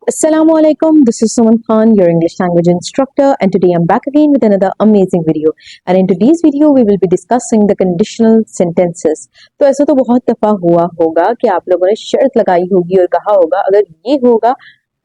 Assalamualaikum, this is Suman Khan, your English language instructor, and today I'm back again with another amazing video. And in today's video, we will be discussing the conditional sentences. तो ऐसा तो बहुत दफा हुआ होगा कि आप लोगों ने शर्त लगाई होगी और कहा होगा अगर ये होगा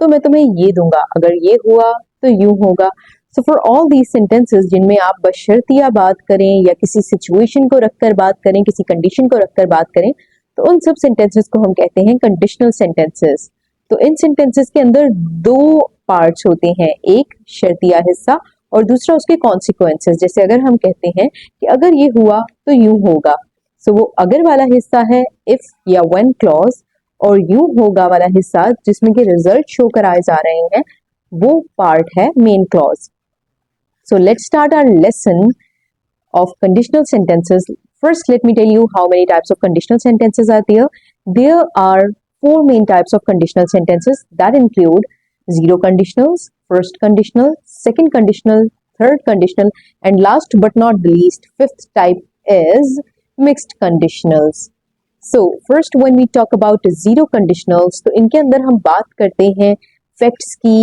तो मैं तुम्हें ये दूंगा, अगर ये हुआ तो यूं होगा. So for all these sentences जिनमें आप बशर्तिया बात करें या किसी सिचुएशन को रखकर बात करें, किसी कंडीशन को रखकर बात करें, तो उन सब सेंटेंसेस को हम कहते हैं कंडीशनल सेंटेंसेस. तो इन सेंटेंसेस के अंदर दो पार्ट्स होते हैं, एक शर्तिया हिस्सा और दूसरा उसके कॉन्सिक्वेंसेस. जैसे अगर हम कहते हैं कि अगर ये हुआ तो यूं होगा, सो वो अगर वाला हिस्सा है इफ या व्हेन क्लॉज, और यूं होगा वाला हिस्सा जिसमें कि रिजल्ट शो कराए जा रहे हैं वो पार्ट है main clause. So let's start our lesson of conditional sentences. First, let me tell you how many types of conditional sentences are there. There are four main types of conditional sentences that include zero conditionals, first conditional, second conditional, third conditional, and last but not the least, fifth type is mixed conditionals. So, first when we talk about zero conditionals, तो इनके अंदर हम बात करते हैं facts की,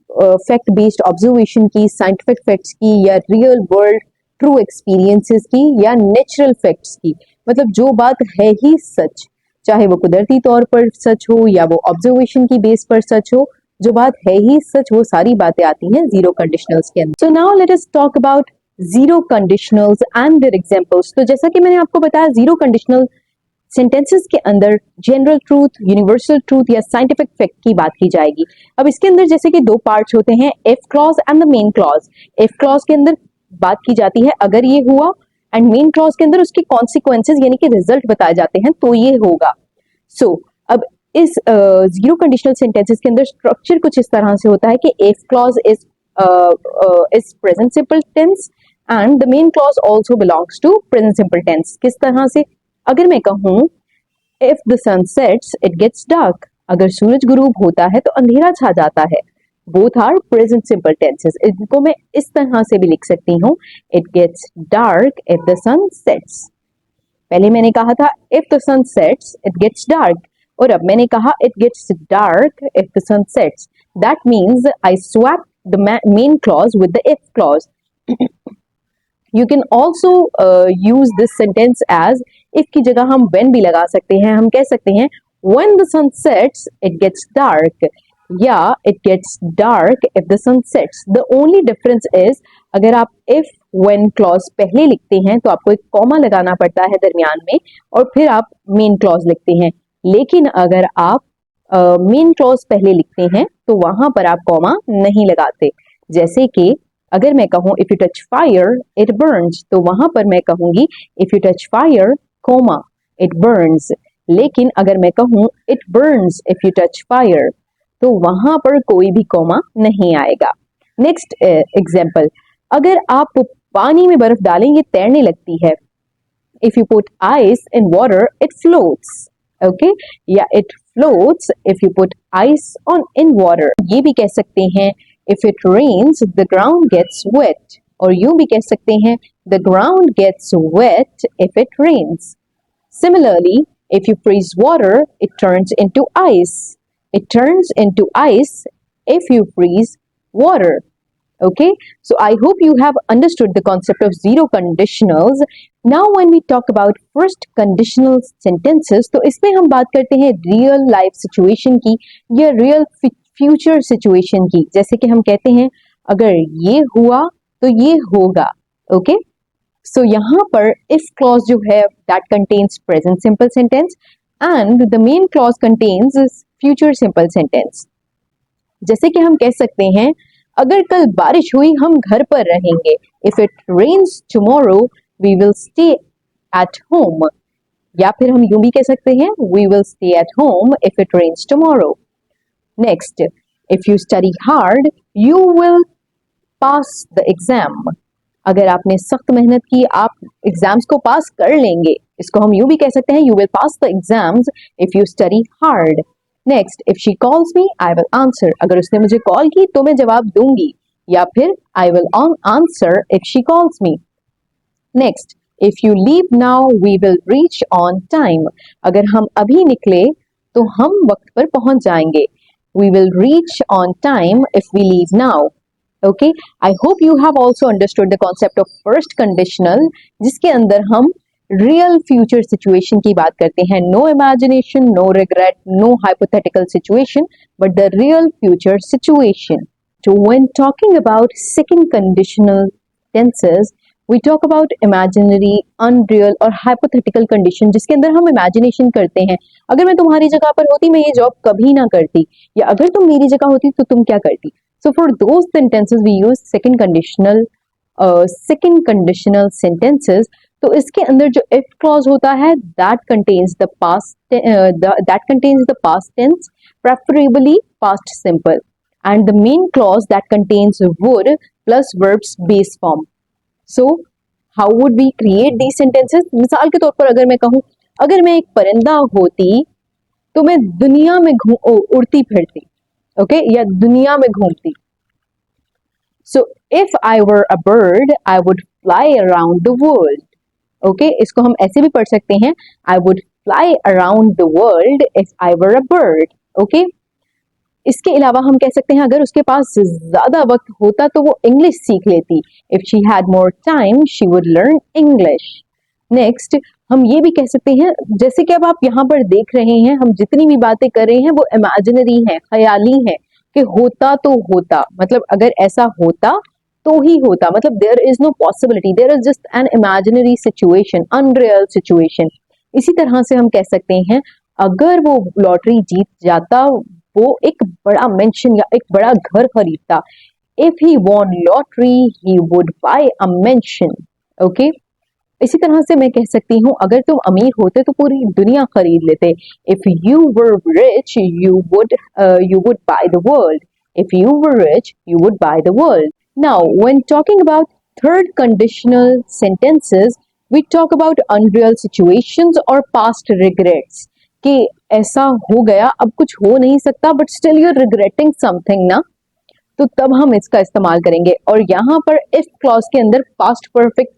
fact based observation की, scientific facts की, या रियल वर्ल्ड ट्रू एक्सपीरियंसेस की, या नेचुरल फैक्ट्स की. मतलब जो बात है ही सच, चाहे वो कुदरती तौर पर सच हो या वो ऑब्जर्वेशन की बेस पर सच हो, जो बात है ही सच वो सारी बातें आती हैं जीरो कंडीशनल्स के अंदर. So now let us talk about zero conditionals and their examples. तो जैसा कि मैंने आपको बताया, जीरो कंडीशनल सेंटेंसेस के अंदर जनरल ट्रूथ, यूनिवर्सल ट्रूथ या साइंटिफिक फैक्ट की बात की जाएगी. अब इसके अंदर जैसे कि दो पार्ट्स होते हैं, if clause and the main clause. If clause के अंदर बात की जाती है अगर ये हुआ, एंड मेन क्लॉज के अंदर उसके कॉन्सिक्वेंसेस यानी कि रिजल्ट बताए जाते हैं तो ये होगा. सो अब इस जीरो कंडीशनल सेंटेंसेस के अंदर स्ट्रक्चर कुछ इस तरह से होता है कि if clause is present simple tense and the main clause also belongs to present simple tense. किस तरह से? अगर मैं कहूं if the sun sets it gets dark, अगर सूरज गुरूब होता है तो अंधेरा छा जाता है. Both are present simple tenses. इनको मैं इस तरह से भी लिख सकती हूँ, it gets dark if the sun sets. पहले मैंने कहा था if the sun sets it gets dark, और अब मैंने कहा it gets dark if the sun sets. That means I swap the main clause with the if clause. You can also use this sentence as if की जगह हम when भी लगा सकते हैं. हम कह सकते हैं when the sun sets it gets dark, या it gets dark if the sun sets. The only difference is अगर आप if when clause पहले लिखते हैं तो आपको एक कॉमा लगाना पड़ता है दरमियान में और फिर आप main clause लिखते हैं. लेकिन अगर आप main clause पहले लिखते हैं तो वहां पर आप कॉमा नहीं लगाते. जैसे कि अगर मैं कहूं if you touch fire it burns, तो वहां पर मैं कहूंगी if you touch fire comma it burns. लेकिन अगर मैं कहूं it burns if you touch fire, तो वहां पर कोई भी कोमा नहीं आएगा. नेक्स्ट एग्जांपल, अगर आप पानी में बर्फ डालें ये तैरने लगती है. If you put ice in water it floats. Okay, या it floats if you put ice on in water. ये भी कह सकते हैं if it rains the ground gets wet, और यूं भी कह सकते हैं the ground gets wet if it rains. Similarly, if you freeze water it turns into ice. It turns into ice if you freeze water. Okay, so I hope you have understood the concept of zero conditionals. Now when we talk about first conditional sentences, तो इसमें हम बात करते हैं real life situation की या real future situation की. जैसे कि हम कहते हैं अगर ये हुआ तो ये होगा. ओके, सो यहाँ पर इफ क्लॉज जो है that contains present simple sentence and the main clause contains future simple sentence. जैसे कि हम कह सकते हैं अगर कल बारिश हुई हम घर पर रहेंगे. If it rains tomorrow we will stay at home, या फिर हम यूं भी कह सकते हैं we will stay at home if it rains tomorrow. Next, if you study hard, you will pass the exam. अगर आपने सख्त मेहनत की आप एग्जाम्स को पास कर लेंगे. इसको हम यूं भी कह सकते हैं you will pass the exams if you study hard. Next, if she calls me, I will answer. अगर उसने मुझे कॉल की तो मैं जवाब दूंगी, या फिर I will answer if she calls me. Next, if you leave now, we will reach on time. अगर हम अभी निकले तो हम वक्त पर पहुंच जाएंगे. We will reach on time if we leave now. Okay, I hope you have also understood the concept of first conditional, जिसके अंदर हम रियल फ्यूचर सिचुएशन की बात करते हैं. No imagination, no regret, no hypothetical situation, but the real future situation. So when talking about second conditional tenses, we talk about imaginary, unreal और hypothetical condition, जिसके अंदर हम imagination करते हैं. अगर मैं तुम्हारी जगह पर होती मैं ये जॉब कभी ना करती, या अगर तुम मेरी जगह होती तो तुम क्या करती. So for those sentences we use second conditional sentences. तो इसके अंदर जो if clause होता है that contains the past tense, preferably past simple, and the main clause that contains would plus verbs base form. So how would we create these sentences? मिसाल के तौर पर अगर मैं कहूँ, अगर मैं एक परिंदा होती तो मैं दुनिया में उड़ती फिरती, ओके, या दुनिया में घूमती. So if I were a bird, I would fly around the world. Okay, इसको हम ऐसे भी पढ़ सकते हैं, I would fly around the world if I were a bird. Okay, इसके अलावा हम कह सकते हैं अगर उसके पास ज्यादा वक्त होता तो वो इंग्लिश सीख लेती. If she had more time, she would learn English. Next हम ये भी कह सकते हैं, जैसे कि अब आप यहाँ पर देख रहे हैं, हम जितनी भी बातें कर रहे हैं वो इमेजिनरी है, ख्याली है, कि होता तो होता, मतलब अगर ऐसा होता तो ही होता, मतलब there is no possibility, there is just an imaginary situation, unreal situation. इसी तरह से हम कह सकते हैं अगर वो लॉटरी जीत जाता, वो एक बड़ा मेंशन या एक बड़ा घर खरीदता. If he won lottery he would buy a mansion. Okay, इसी तरह से मैं कह सकती हूँ अगर तुम अमीर होते तो पूरी दुनिया खरीद लेते. If you were rich you would buy the world. If you were rich you would buy the world. Now when talking about third conditional sentences, we talk about unreal situations और पास्ट रिग्रेट्स, कि ऐसा हो गया, अब कुछ हो नहीं सकता, but still you are regretting something ना, तो तब हम इसका इस्तेमाल करेंगे. और यहाँ पर इफ क्लॉज के अंदर पास्ट परफेक्ट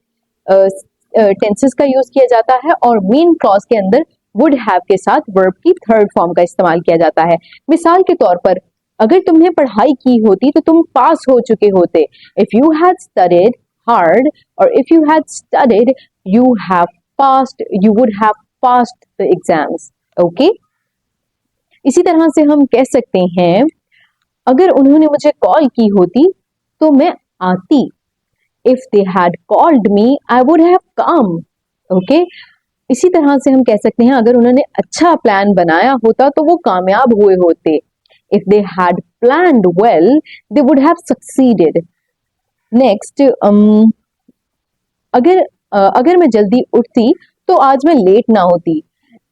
टेंसेस का यूज किया जाता है और मेन क्लॉज के अंदर वुड हैव के साथ वर्ब की थर्ड फॉर्म का इस्तेमाल किया जाता है. मिसाल के तौर पर अगर तुमने पढ़ाई की होती तो तुम पास हो चुके होते. If you had studied hard और if you had studied you would have passed the exams. Okay, इसी तरह से हम कह सकते हैं अगर उन्होंने मुझे कॉल की होती तो मैं आती. If they had called me, I would have come. Okay? इसी तरह से हम कह सकते हैं अगर उन्होंने अच्छा प्लान बनाया होता तो वो कामयाब हुए होते. If they had planned well, they would have succeeded. Next, अगर मैं जल्दी उठती तो आज मैं लेट ना होती.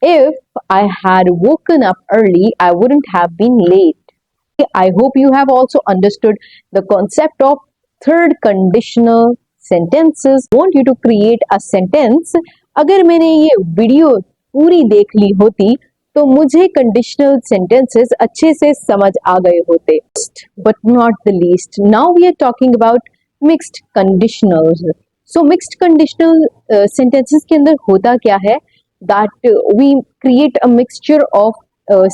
If I had woken up early, I wouldn't have been late. I hope you have also understood the concept of third conditional sentences. Want you to create a sentence. अगर मैंने ये वीडियो पूरी देख ली होती तो मुझे conditional sentences अच्छे से समझ आ गए होते. But not the least, now we are talking about mixed conditionals. So mixed conditional sentences के अंदर होता क्या है, that we create a mixture of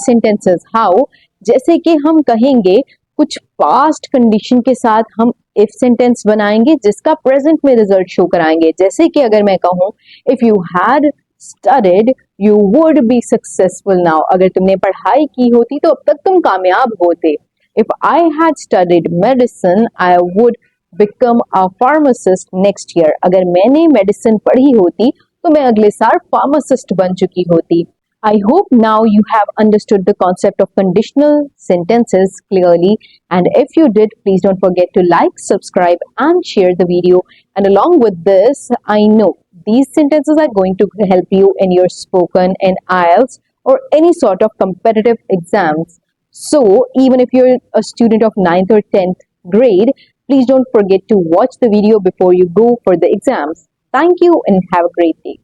sentences. How? जैसे कि हम कहेंगे कुछ पास्ट कंडीशन के साथ हम इफ सेंटेंस बनाएंगे जिसका प्रेजेंट में रिजल्ट शो कराएंगे. जैसे कि अगर मैं कहूँ if you had studied you would be successful now, अगर तुमने पढ़ाई की होती तो अब तक तुम कामयाब होते. If I had studied medicine I would become a pharmacist next year, अगर मैंने मेडिसिन पढ़ी होती तो मैं अगले साल फार्मासिस्ट बन चुकी होती. I hope now you have understood the concept of conditional sentences clearly, and if you did, please don't forget to like, subscribe and share the video. And along with this, I know these sentences are going to help you in your spoken and IELTS or any sort of competitive exams. So even if you're a student of 9th or 10th grade, please don't forget to watch the video before you go for the exams. Thank you and have a great day.